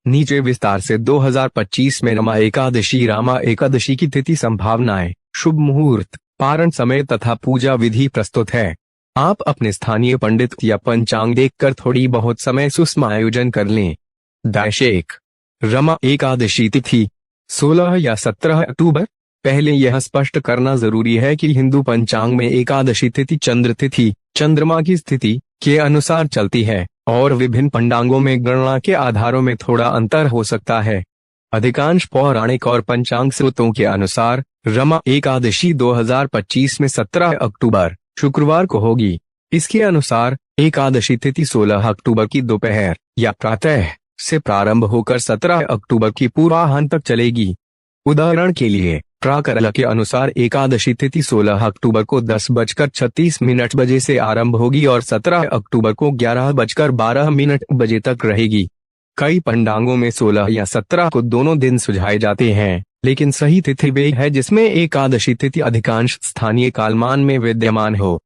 नीचे विस्तार से 2025 में रमा एकादशी की तिथि संभावनाएं, शुभ मुहूर्त, पारण समय तथा पूजा विधि प्रस्तुत है। आप अपने स्थानीय पंडित या पंचांग देखकर थोड़ी बहुत समय सुषम आयोजन कर लें। 1 रमा एकादशी तिथि 16 या 17 अक्टूबर। पहले यह स्पष्ट करना जरूरी है कि हिंदू पंचांग में एकादशी तिथि चंद्र तिथि, चंद्रमा की स्थिति के अनुसार चलती है और विभिन्न पंडांगों में गणना के आधारों में थोड़ा अंतर हो सकता है। अधिकांश पौराणिक और पंचांग स्रोतों के अनुसार रमा एकादशी 2025 में 17 अक्टूबर शुक्रवार को होगी। इसके अनुसार एकादशी तिथि 16 अक्टूबर की दोपहर या प्रातः से प्रारंभ होकर 17 अक्टूबर की पूर्वाह्न तक चलेगी। उदाहरण के लिए प्राकल के अनुसार एकादशी तिथि 16 अक्टूबर को 10:36 बजे से आरंभ होगी और 17 अक्टूबर को 11:12 बजे तक रहेगी। कई पंडांगों में 16 या 17 को दोनों दिन सुझाए जाते हैं, लेकिन सही तिथि वे है जिसमें एकादशी तिथि अधिकांश स्थानीय कालमान में विद्यमान हो।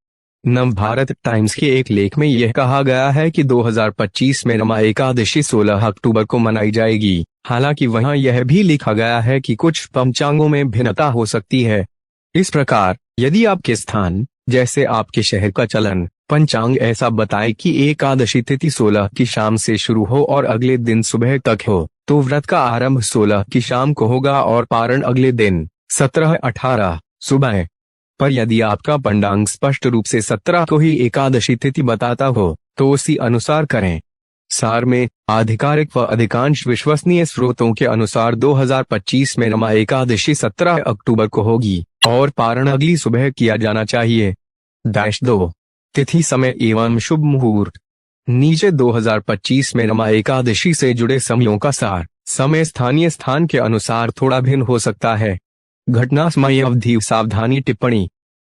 नवभारत टाइम्स के एक लेख में यह कहा गया है कि 2025 में रमा एकादशी 16 अक्टूबर को मनाई जाएगी। हालांकि वहां यह भी लिखा गया है कि कुछ पंचांगों में भिन्नता हो सकती है। इस प्रकार यदि आपके स्थान, जैसे आपके शहर का चलन पंचांग ऐसा बताए कि एकादशी तिथि 16 की शाम से शुरू हो और अगले दिन सुबह तक हो, तो व्रत का आरंभ 16 की शाम को होगा और पारण अगले दिन 17-18 सुबह। पर यदि आपका पंडांग स्पष्ट रूप से 17 को ही एकादशी तिथि बताता हो तो उसी अनुसार करें। सार में आधिकारिक व अधिकांश विश्वसनीय स्रोतों के अनुसार 2025 में रमा एकादशी 17 अक्टूबर को होगी और पारण अगली सुबह किया जाना चाहिए। 2 तिथि समय एवं शुभ मुहूर्त। नीचे 2025 में रमा एकादशी से जुड़े समयों का सार। समय स्थानीय स्थान के अनुसार थोड़ा भिन्न हो सकता है। घटना समय अवधि सावधानी टिप्पणी।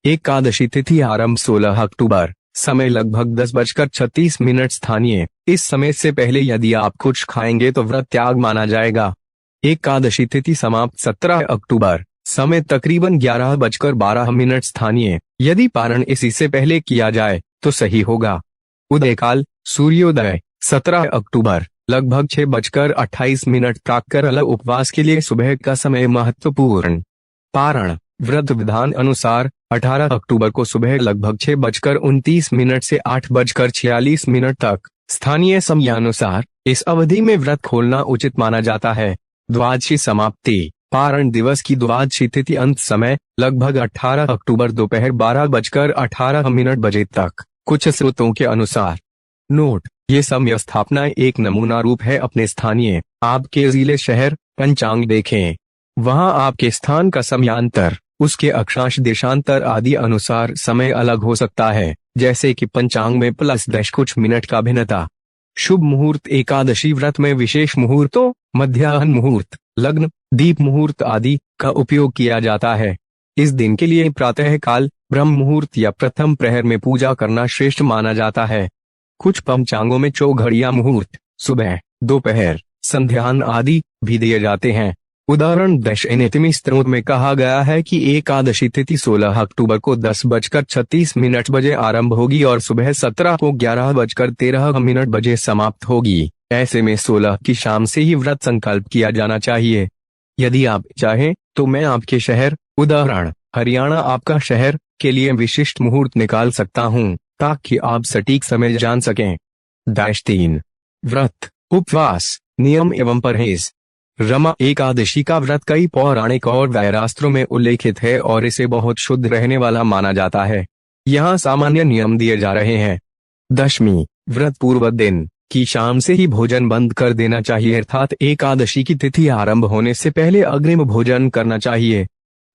एकादशी तिथि आरंभ 16 अक्टूबर, समय लगभग 10:36 स्थानीय। इस समय से पहले यदि आप कुछ खाएंगे तो व्रत त्याग माना जाएगा। एकादशी तिथि समाप्त 17 अक्टूबर, समय तकरीबन 11:12 स्थानीय। यदि पारण इसी से पहले किया जाए तो सही होगा। उदय काल सूर्योदय 17 अक्टूबर लगभग 6:28 प्राक्कल उपवास के लिए सुबह का समय महत्वपूर्ण। पारण व्रत विधान अनुसार 18 अक्टूबर को सुबह लगभग 6:29 से 8:46 तक। स्थानीय समयानुसार इस अवधि में व्रत खोलना उचित माना जाता है। द्वादशी समाप्ति। पारण दिवस की द्वादशी तिथि अंत समय लगभग 18 अक्टूबर दोपहर 12:18 बजे तक, कुछ स्रोतों के अनुसार। नोट: ये समय स्थापना एक नमूना रूप है। अपने स्थानीय आपके जिले शहर पंचांग देखें। वहां आपके स्थान का समयांतर, उसके अक्षांश देशांतर आदि अनुसार समय अलग हो सकता है, जैसे कि पंचांग में +10 कुछ मिनट का भिन्नता। शुभ मुहूर्त। एकादशी व्रत में विशेष मुहूर्तों, मध्याह्न मुहूर्त, लग्न, दीप मुहूर्त आदि का उपयोग किया जाता है। इस दिन के लिए प्रातः काल, ब्रह्म मुहूर्त या प्रथम प्रहर में पूजा करना श्रेष्ठ माना जाता है। कुछ पंचांगों में चौघड़िया मुहूर्त, सुबह, दोपहर, संध्याह्न आदि भी दिए जाते हैं। उदाहरण दशैन्यतिमि स्त्रोत में कहा गया है कि एकादशी तिथि 16 अक्टूबर को 10:36 बजे आरंभ होगी और सुबह 17 को 11:13 बजे समाप्त होगी। ऐसे में 16 की शाम से ही व्रत संकल्प किया जाना चाहिए। यदि आप चाहें तो मैं आपके शहर, उदाहरण हरियाणा आपका शहर, के लिए विशिष्ट मुहूर्त निकाल सकता हूं ताकि आप सटीक समय जान सकें। 3 व्रत, उपवास, नियम एवं परहेज। रमा एकादशी का व्रत कई पौराणिक और वैरास्त्रों में उल्लेखित है और इसे बहुत शुद्ध रहने वाला माना जाता है। यहाँ सामान्य नियम दिए जा रहे हैं। 10वीं व्रत पूर्व दिन की शाम से ही भोजन बंद कर देना चाहिए, अर्थात एकादशी की तिथि आरंभ होने से पहले अग्रिम भोजन करना चाहिए।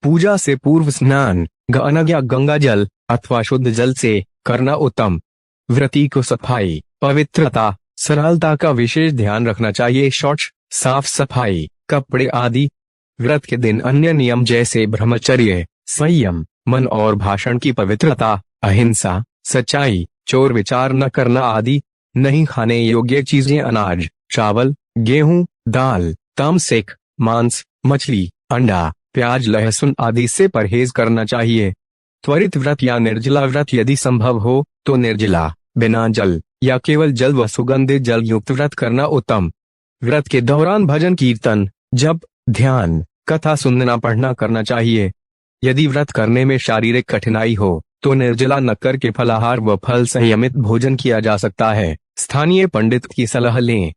पूजा से पूर्व स्नान गंगा या गंगा जल अथवा शुद्ध जल से करना उत्तम। व्रती को सफाई, पवित्रता, सरलता का विशेष ध्यान रखना चाहिए। शौच, साफ सफाई, कपड़े आदि। व्रत के दिन अन्य नियम जैसे ब्रह्मचर्य, संयम, मन और भाषण की पवित्रता, अहिंसा, सच्चाई, चोर विचार न करना आदि। नहीं खाने योग्य चीजें अनाज, चावल, गेहूं, दाल, तामसिक, मांस, मछली, अंडा, प्याज, लहसुन आदि से परहेज करना चाहिए। त्वरित व्रत या निर्जला व्रत यदि संभव हो तो निर्जला, बिना जल या केवल जल व सुगंधित जल युक्त व्रत करना उत्तम। व्रत के दौरान भजन कीर्तन, जप, ध्यान, कथा सुनना पढ़ना करना चाहिए। यदि व्रत करने में शारीरिक कठिनाई हो तो निर्जला न करके फलाहार व फल संयमित भोजन किया जा सकता है। स्थानीय पंडित की सलाह लें।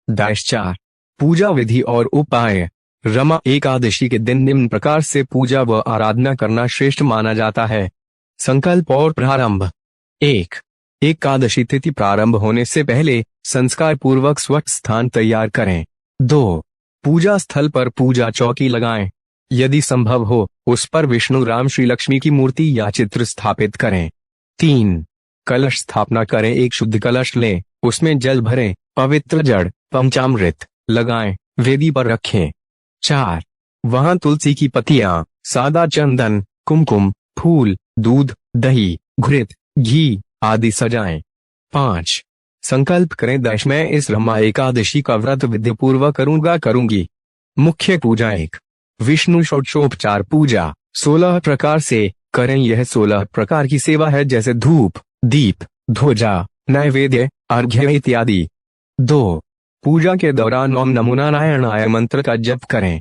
4 पूजा विधि और उपाय। रमा एकादशी के दिन निम्न प्रकार से पूजा व आराधना करना श्रेष्ठ माना जाता है। संकल्प और प्रारंभ। 1 एकादशी तिथि प्रारंभ होने से पहले संस्कार पूर्वक स्वच्छ स्थान तैयार करें। 2 पूजा स्थल पर पूजा चौकी लगाएं। यदि संभव हो उस पर विष्णु राम श्री लक्ष्मी की मूर्ति या चित्र स्थापित करें। 3 कलश स्थापना करें। एक शुद्ध कलश लें, उसमें जल भरें, पवित्र जड़ पंचामृत लगाएं, वेदी पर रखें। 4 वहां तुलसी की पत्तियां, सादा चंदन, कुमकुम, फूल, दूध, दही, घृत, घी आदि सजाएं। 5 संकल्प करें, मैं इस रमा एकादशी का व्रत विधिपूर्वक करूंगी। मुख्य पूजा। 1 विष्णु षोडशोपचार पूजा 16 प्रकार से करें। यह 16 प्रकार की सेवा है, जैसे धूप, दीप, ध्वजा, नैवेद्य, अर्घ्य इत्यादि। 2 पूजा के दौरान ओम नमो नारायणाय मंत्र का जप करें।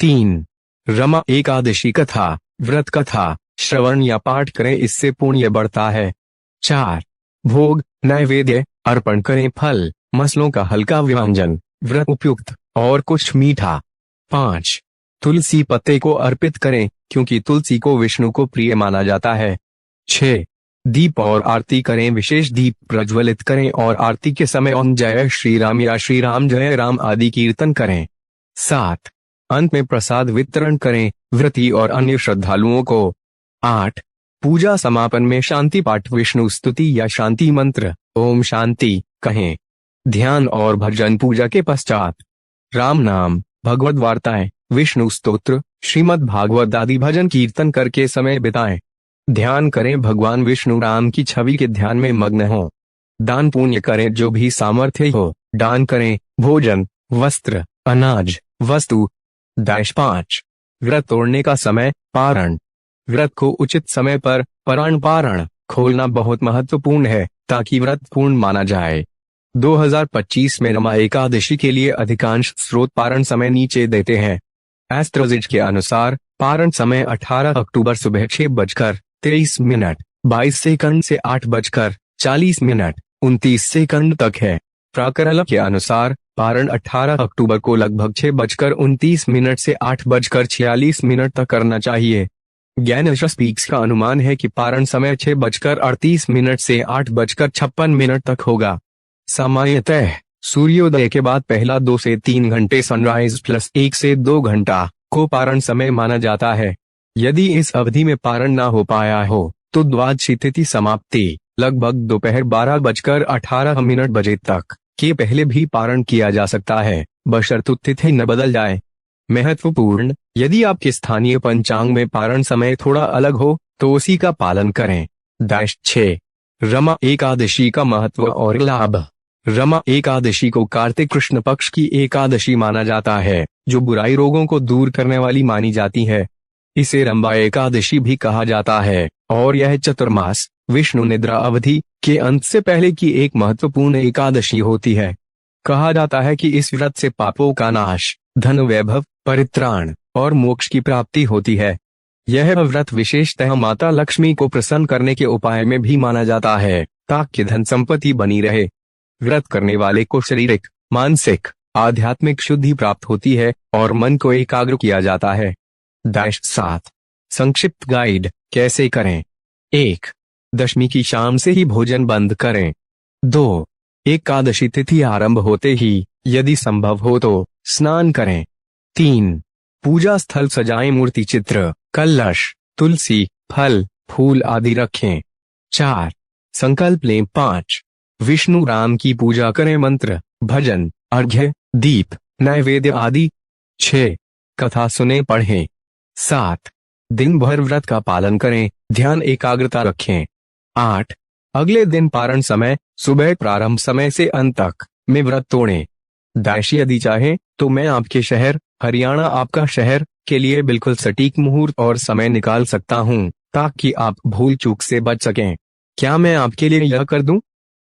3 रमा एकादशी कथा, व्रत कथा श्रवण या पाठ करें, इससे पुण्य बढ़ता है। 4 भोग नैवेद्य अर्पण करें, फल मसलों का हल्का व्यंजन, व्रत उपयुक्त और कुछ मीठा। 5 तुलसी पत्ते को अर्पित करें, क्योंकि तुलसी को विष्णु को प्रिय माना जाता है। 6 दीप और आरती करें, विशेष दीप प्रज्वलित करें और आरती के समय ओम जय श्री राम या श्री राम जय राम आदि कीर्तन करें। 7 अंत में प्रसाद वितरण करें व्रती और अन्य श्रद्धालुओं को। 8 पूजा समापन में शांति पाठ, विष्णु स्तुति या शांति मंत्र ओम शांति कहें। ध्यान और भजन पूजा के पश्चात राम नाम, भगवद वार्ताएं, विष्णु स्तोत्र, श्रीमद् भागवत आदि भजन कीर्तन करके समय बिताएं। ध्यान करें, भगवान विष्णु राम की छवि के ध्यान में मग्न हो। दान पुण्य करें, जो भी सामर्थ्य हो दान करें, भोजन, वस्त्र, अनाज, वस्तु। 5 व्रत तोड़ने का समय, पारण। व्रत को उचित समय पर पारण खोलना बहुत महत्वपूर्ण है, ताकि व्रत पूर्ण माना जाए। 2025 में रमा एकादशी के लिए अधिकांश स्रोत पारण समय नीचे देते हैं। एस्ट्रोलॉजी के अनुसार पारण समय 18 अक्टूबर सुबह 6:23 22 सेकंड से 8:40 29 तक है। प्राकरल के अनुसार पारण 18 अक्टूबर को लगभग 6:29 से 8:46 तक करना चाहिए। ज्ञानेश स्पीक्स का अनुमान है कि पारण समय 6:38 से 8:56 तक होगा। सामान्यतः सूर्योदय के बाद पहला 2 से 3 घंटे सनराइज प्लस 1 से 2 घंटा को पारण समय माना जाता है। यदि इस अवधि में पारण न हो पाया हो तो द्वादशी तिथि समाप्ति लगभग दोपहर 12:18 बजे तक के पहले भी पारण किया जा सकता है, बशर्ते तिथि न बदल जाए। महत्वपूर्ण, यदि आपके स्थानीय पंचांग में पारण समय थोड़ा अलग हो तो उसी का पालन करें। 6 रमा एकादशी का महत्व और लाभ। रमा एकादशी को कार्तिक कृष्ण पक्ष की एकादशी माना जाता है, जो बुराई रोगों को दूर करने वाली मानी जाती है। इसे रंबा एकादशी भी कहा जाता है और यह चतुर्मास विष्णु निद्रा अवधि के अंत से पहले की एक महत्वपूर्ण एकादशी होती है। कहा जाता है कि इस व्रत से पापों का नाश, धन वैभव, परित्राण और मोक्ष की प्राप्ति होती है। यह व्रत विशेषतः माता लक्ष्मी को प्रसन्न करने के उपाय में भी माना जाता है, ताकि धन संपत्ति बनी रहे। व्रत करने वाले को शारीरिक, मानसिक, आध्यात्मिक शुद्धि प्राप्त होती है और मन को एकाग्र किया जाता है। 7 संक्षिप्त गाइड, कैसे करें। 1 दशमी की शाम से ही भोजन बंद करें। 2 एकादशी तिथि आरंभ होते ही यदि संभव हो तो स्नान करें। 3 पूजा स्थल सजाएं, मूर्ति, चित्र, कलश, तुलसी, फल, फूल आदि रखें। 4 संकल्प लें। 5 विष्णु राम की पूजा करें, मंत्र, भजन, अर्घ्य, दीप, नैवेद्य आदि। 6 कथा सुने पढ़ें। 7 दिन भर व्रत का पालन करें, ध्यान एकाग्रता रखें। 8 अगले दिन पारण समय सुबह प्रारंभ समय से अंत तक में व्रत तोड़ें। यदि चाहें तो मैं आपके शहर हरियाणा, आपका शहर के लिए बिल्कुल सटीक मुहूर्त और समय निकाल सकता हूं, ताकि आप भूल चूक से बच सकें। क्या मैं आपके लिए यह कर दूं?